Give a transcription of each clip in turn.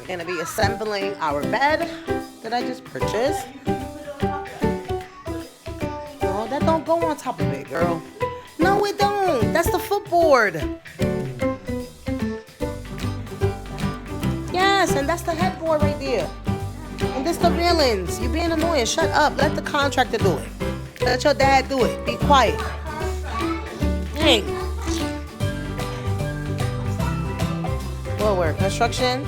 Gonna be assembling our bed that I just purchased. Oh, that don't go on top of it, girl. No, it don't. That's the footboard. Yes, and that's the headboard right there. And this the railings. You being annoying. Shut up. Let the contractor do it. Let your dad do it. Be quiet. Dang. What work? Construction?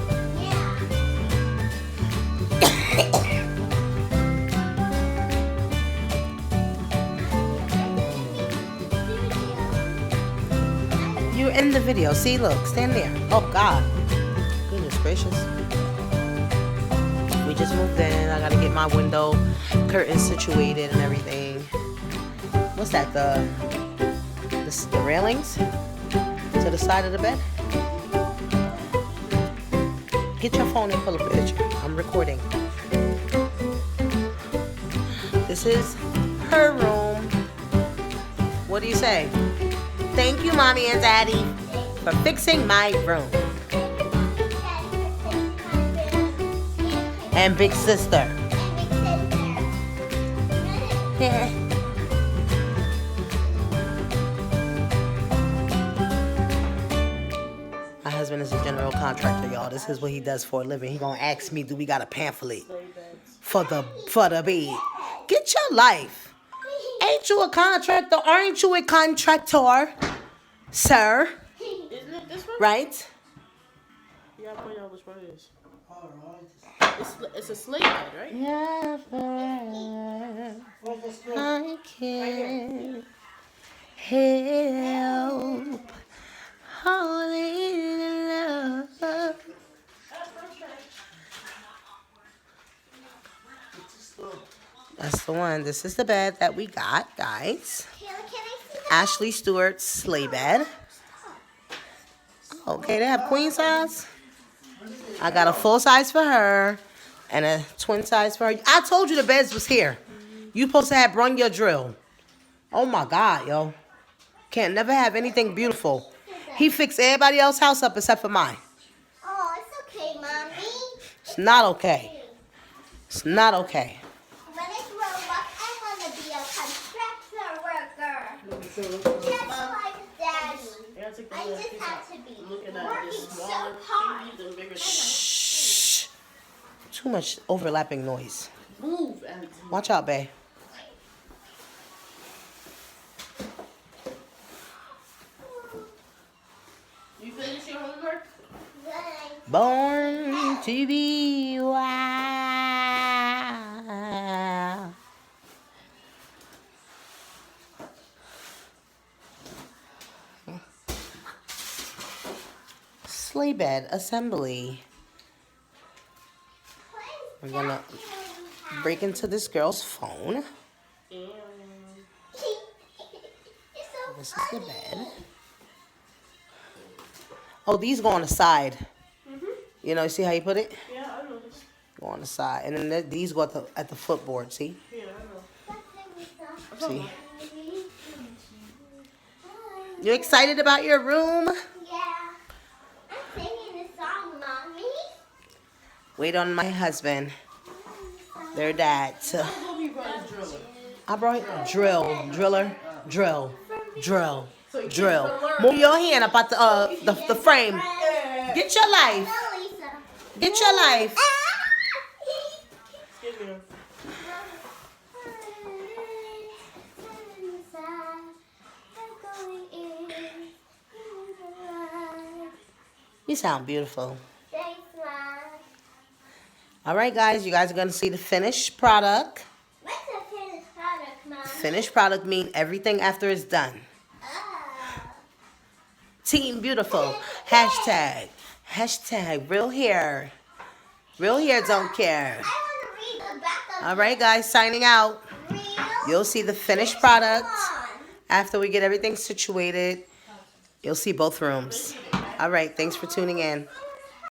You're in the video. See, look. Stand there. Oh, God. Goodness gracious. We just moved in. I gotta get my window curtains situated and everything. What's that? The railings to the side of the bed? Get your phone and pull up a picture. I'm recording. This is her room. What do you say? Thank you, Mommy and Daddy, for fixing my room. And Big Sister. Yeah. My husband is a general contractor, y'all. This is what he does for a living. He gonna ask me, do we got a pamphlet for the bed? Get your life. Ain't you a contractor? Aren't you a contractor, sir? Isn't it this one? Right? Yeah, I'll point out which one it is. It's a sleigh bed, right? Yeah, I can't help holding love. That's the one. This is the bed that we got, guys. Ashley Stewart's sleigh bed. Okay, they have queen size. I got a full size for her and a twin size for her. I told you the beds was here. You supposed to have brung your drill. Oh my God, yo. Can't never have anything beautiful. He fixed everybody else's house up except for mine. Oh, it's okay, Mommy. It's not okay. It's not okay. When I grow up, I want to be a construction worker. Just like Daddy. I just have to be working so hard. Shh. Too much overlapping noise. Move, Anthony. Watch out, babe. You finish your homework? Born to be wild. Sleigh bed assembly. We're gonna break into this girl's phone. This is the bed. Oh, these go on the side. You know, see how you put it? Yeah, I know this. Go on the side. And then these go at the footboard, see? Yeah, I know. See? You excited about your room? Yeah. I'm singing this song, Mommy. Wait on my husband. Their dad. I brought driller. Move your hand up at the frame. Get your life. Get your life. Give me a... You sound beautiful. Thanks, Mom. All right, guys. You guys are going to see the finished product. What's a finished product, Mom? Finished product means everything after it's done. Oh. Team beautiful. Hashtag real hair. Real hair don't care. I want to read the back of All right, guys. Signing out. real. You'll see the finished product. On. After we get everything situated, you'll see both rooms. All right, thanks for tuning in.